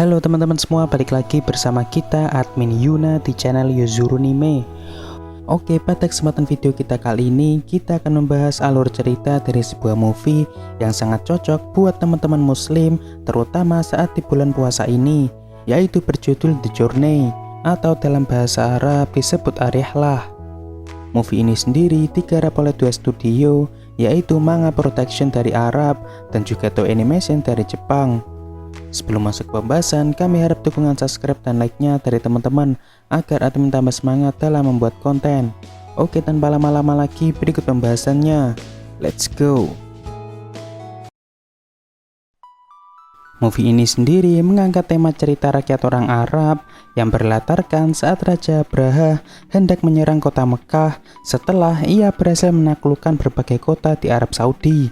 Halo teman-teman semua, balik lagi bersama kita admin Yuna di channel Yuzurunime. Oke, pada kesempatan video kita kali ini kita akan membahas alur cerita dari sebuah movie yang sangat cocok buat teman-teman muslim, terutama saat di bulan puasa ini, yaitu berjudul The Journey atau dalam bahasa Arab disebut Ar-Rihlah. Movie ini sendiri digarap oleh dua studio, yaitu Manga Production dari Arab dan juga Toei Animation dari Jepang. Sebelum masuk ke pembahasan, kami harap dukungan subscribe dan like-nya dari teman-teman agar admin tambah semangat dalam membuat konten. Oke, tanpa lama-lama lagi berikut pembahasannya. Let's go. Movie ini sendiri mengangkat tema cerita rakyat orang Arab yang berlatarkan saat Raja Abraha hendak menyerang kota Mekah setelah ia berhasil menaklukkan berbagai kota di Arab Saudi.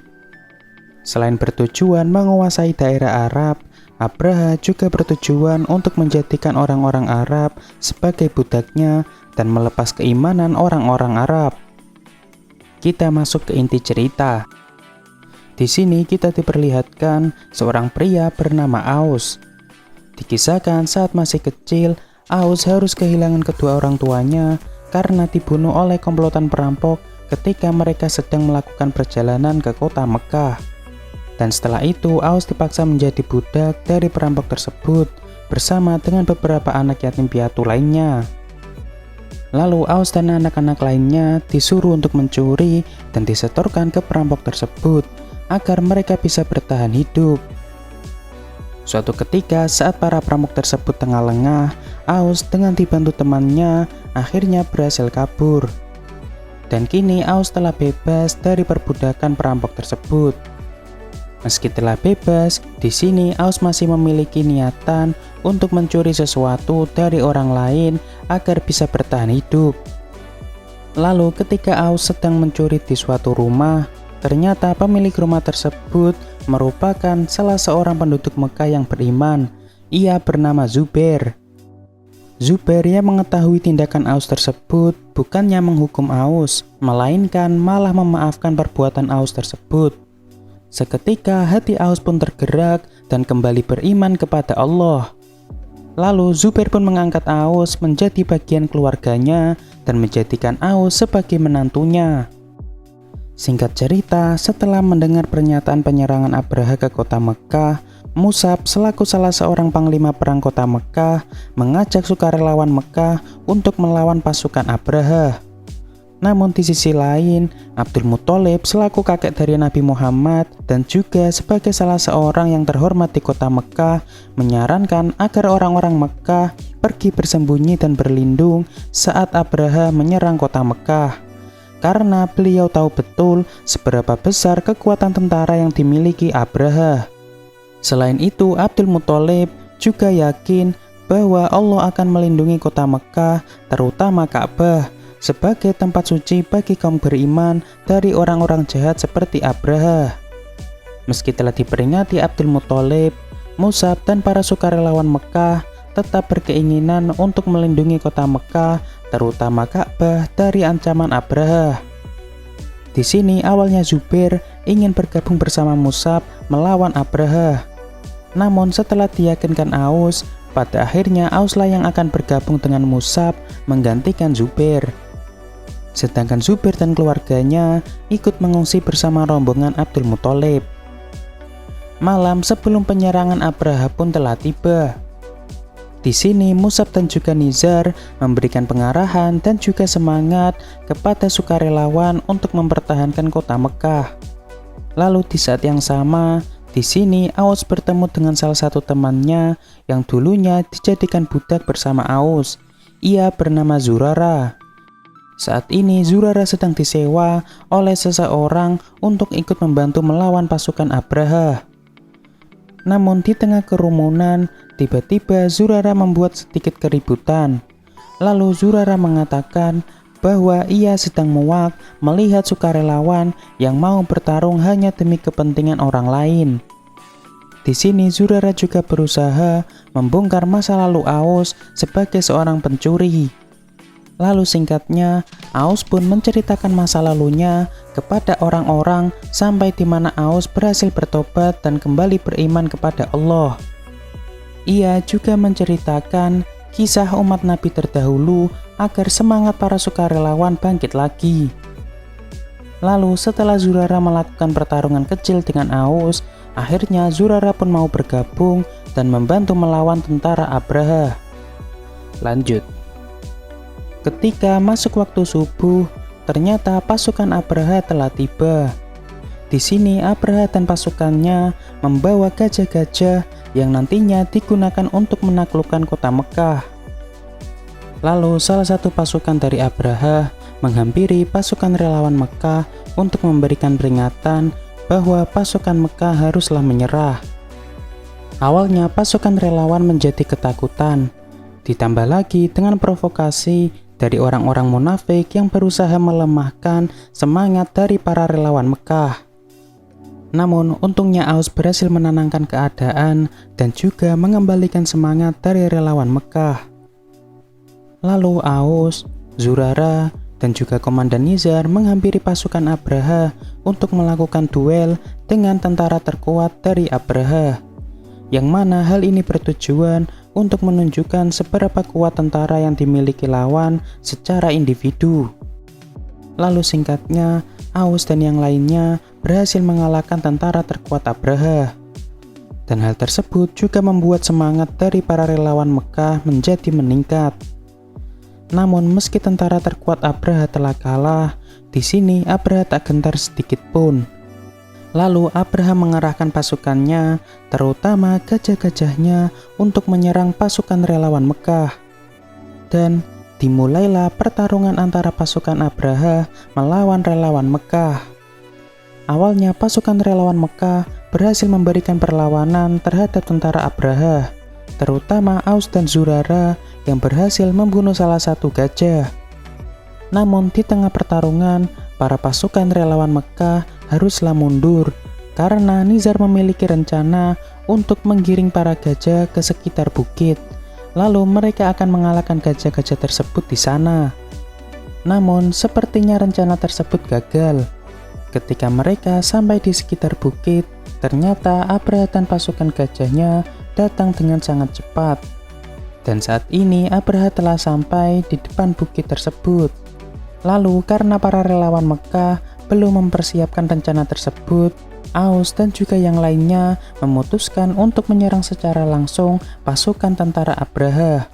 Selain bertujuan menguasai daerah Arab, Abraha juga bertujuan untuk menjadikan orang-orang Arab sebagai budaknya dan melepas keimanan orang-orang Arab. Kita masuk ke inti cerita. Di sini kita diperlihatkan seorang pria bernama Aus. Dikisahkan saat masih kecil, Aus harus kehilangan kedua orang tuanya karena dibunuh oleh komplotan perampok ketika mereka sedang melakukan perjalanan ke kota Mekah. Dan setelah itu, Aus dipaksa menjadi budak dari perampok tersebut bersama dengan beberapa anak yatim piatu lainnya. Lalu Aus dan anak-anak lainnya disuruh untuk mencuri dan disetorkan ke perampok tersebut agar mereka bisa bertahan hidup. Suatu ketika saat para perampok tersebut tengah lengah, Aus dengan dibantu temannya akhirnya berhasil kabur. Dan kini Aus telah bebas dari perbudakan perampok tersebut. Meski telah bebas, di sini Aus masih memiliki niatan untuk mencuri sesuatu dari orang lain agar bisa bertahan hidup. Lalu ketika Aus sedang mencuri di suatu rumah, ternyata pemilik rumah tersebut merupakan salah seorang penduduk Mekah yang beriman. Ia bernama Zubair. Zubair yang mengetahui tindakan Aus tersebut bukannya menghukum Aus, melainkan malah memaafkan perbuatan Aus tersebut. Seketika hati Aus pun tergerak dan kembali beriman kepada Allah. Lalu Zubair pun mengangkat Aus menjadi bagian keluarganya dan menjadikan Aus sebagai menantunya. Singkat cerita, setelah mendengar pernyataan penyerangan Abraha ke kota Mekah, Mus'ab selaku salah seorang panglima perang kota Mekah mengajak sukarelawan Mekah untuk melawan pasukan Abraha. Namun di sisi lain, Abdul Muthalib selaku kakek dari Nabi Muhammad dan juga sebagai salah seorang yang terhormat di kota Mekah menyarankan agar orang-orang Mekah pergi bersembunyi dan berlindung saat Abraha menyerang kota Mekah. Karena beliau tahu betul seberapa besar kekuatan tentara yang dimiliki Abraha. Selain itu, Abdul Muthalib juga yakin bahwa Allah akan melindungi kota Mekah, terutama Ka'bah, sebagai tempat suci bagi kaum beriman dari orang-orang jahat seperti Abraha. Meski telah diperingati Abdul Muthalib, Mus'ab dan para sukarelawan Mekah tetap berkeinginan untuk melindungi kota Mekah, terutama Ka'bah dari ancaman Abraha. Di sini awalnya Zubair ingin bergabung bersama Mus'ab melawan Abraha. Namun setelah diyakinkan Aus, pada akhirnya Auslah yang akan bergabung dengan Mus'ab menggantikan Zubair. Sedangkan Zubair dan keluarganya ikut mengungsi bersama rombongan Abdul Muthalib. Malam sebelum penyerangan Abraha pun telah tiba. Di sini Mus'ab dan juga Nizar memberikan pengarahan dan juga semangat kepada sukarelawan untuk mempertahankan kota Mekah. Lalu di saat yang sama, di sini Aus bertemu dengan salah satu temannya yang dulunya dijadikan budak bersama Aus. Ia bernama Zurara. Saat ini Zurara sedang disewa oleh seseorang untuk ikut membantu melawan pasukan Abraha. Namun di tengah kerumunan, tiba-tiba Zurara membuat sedikit keributan. Lalu Zurara mengatakan bahwa ia sedang muak melihat sukarelawan yang mau bertarung hanya demi kepentingan orang lain. Di sini Zurara juga berusaha membongkar masa lalu Aus sebagai seorang pencuri. Lalu singkatnya, Aus pun menceritakan masa lalunya kepada orang-orang sampai di mana Aus berhasil bertobat dan kembali beriman kepada Allah. Ia juga menceritakan kisah umat Nabi terdahulu agar semangat para sukarelawan bangkit lagi. Lalu setelah Zurara melakukan pertarungan kecil dengan Aus, akhirnya Zurara pun mau bergabung dan membantu melawan tentara Abraha. Lanjut. Ketika masuk waktu subuh, ternyata pasukan Abraha telah tiba. Di sini Abraha dan pasukannya membawa gajah-gajah yang nantinya digunakan untuk menaklukkan kota Mekah. Lalu salah satu pasukan dari Abraha menghampiri pasukan relawan Mekah untuk memberikan peringatan bahwa pasukan Mekah haruslah menyerah. Awalnya pasukan relawan menjadi ketakutan, ditambah lagi dengan provokasi dari orang-orang munafik yang berusaha melemahkan semangat dari para relawan Mekah. Namun untungnya Aus berhasil menenangkan keadaan dan juga mengembalikan semangat dari relawan Mekah. Lalu Aus, Zurara, dan juga Komandan Nizar menghampiri pasukan Abraha untuk melakukan duel dengan tentara terkuat dari Abraha, yang mana hal ini bertujuan untuk menunjukkan seberapa kuat tentara yang dimiliki lawan secara individu. Lalu singkatnya, Aus dan yang lainnya berhasil mengalahkan tentara terkuat Abraha. Dan hal tersebut juga membuat semangat dari para relawan Mekah menjadi meningkat. Namun meski tentara terkuat Abraha telah kalah, di sini Abraha tak gentar sedikit pun. Lalu Abraha mengerahkan pasukannya, terutama gajah-gajahnya, untuk menyerang pasukan relawan Mekah. Dan dimulailah pertarungan antara pasukan Abraha melawan relawan Mekah. Awalnya pasukan relawan Mekah berhasil memberikan perlawanan terhadap tentara Abraha, terutama Aus dan Zurara yang berhasil membunuh salah satu gajah. Namun di tengah pertarungan, para pasukan relawan Mekah haruslah mundur karena Nizar memiliki rencana untuk menggiring para gajah ke sekitar bukit. Lalu mereka akan mengalahkan gajah-gajah tersebut di sana. Namun sepertinya rencana tersebut gagal. Ketika mereka sampai di sekitar bukit, ternyata Abraha dan pasukan gajahnya datang dengan sangat cepat. Dan saat ini Abraha telah sampai di depan bukit tersebut. Lalu karena para relawan Mekah belum mempersiapkan rencana tersebut, Aus dan juga yang lainnya memutuskan untuk menyerang secara langsung pasukan tentara Abraha.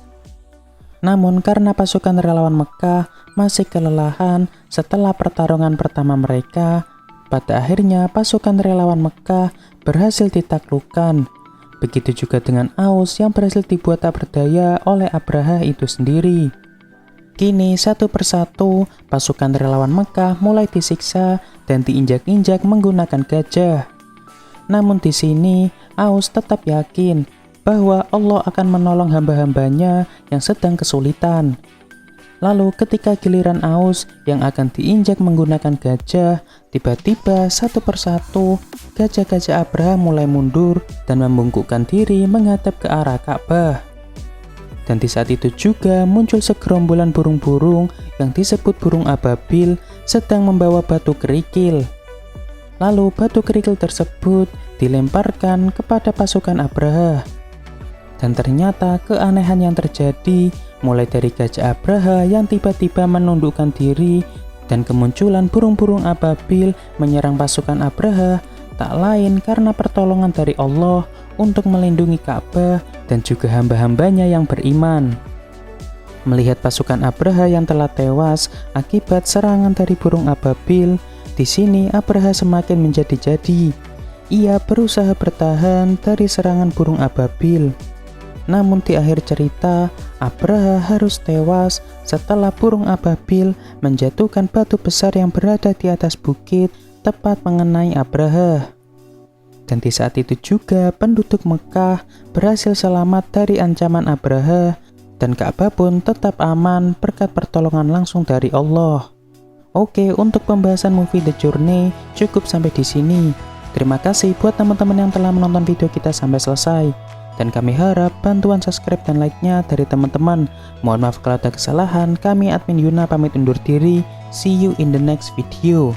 Namun karena pasukan relawan Mekah masih kelelahan setelah pertarungan pertama mereka, pada akhirnya pasukan relawan Mekah berhasil ditaklukkan. Begitu juga dengan Aus yang berhasil dibuat tak berdaya oleh Abraha itu sendiri. Kini satu persatu pasukan relawan Mekah mulai disiksa dan diinjak-injak menggunakan gajah. Namun di sini Aus tetap yakin bahwa Allah akan menolong hamba-hambanya yang sedang kesulitan. Lalu ketika giliran Aus yang akan diinjak menggunakan gajah, tiba-tiba satu persatu gajah-gajah Abraha mulai mundur dan membungkukkan diri menghadap ke arah Ka'bah. Dan di saat itu juga muncul segerombolan burung-burung yang disebut burung ababil sedang membawa batu kerikil. Lalu batu kerikil tersebut dilemparkan kepada pasukan Abraha. Dan ternyata keanehan yang terjadi mulai dari gajah Abraha yang tiba-tiba menundukkan diri dan kemunculan burung-burung ababil menyerang pasukan Abraha tak lain karena pertolongan dari Allah untuk melindungi Ka'bah dan juga hamba-hambanya yang beriman. Melihat pasukan Abraha yang telah tewas akibat serangan dari burung ababil, di sini Abraha semakin menjadi-jadi. Ia berusaha bertahan dari serangan burung ababil. Namun di akhir cerita, Abraha harus tewas setelah burung ababil menjatuhkan batu besar yang berada di atas bukit tepat mengenai Abraha. Dan di saat itu juga penduduk Mekah berhasil selamat dari ancaman Abraha dan Ka'bah pun tetap aman berkat pertolongan langsung dari Allah. Oke, untuk pembahasan movie The Journey cukup sampai di sini. Terima kasih buat teman-teman yang telah menonton video kita sampai selesai. Dan kami harap bantuan subscribe dan like-nya dari teman-teman. Mohon maaf kalau ada kesalahan, kami admin Yuna pamit undur diri. See you in the next video.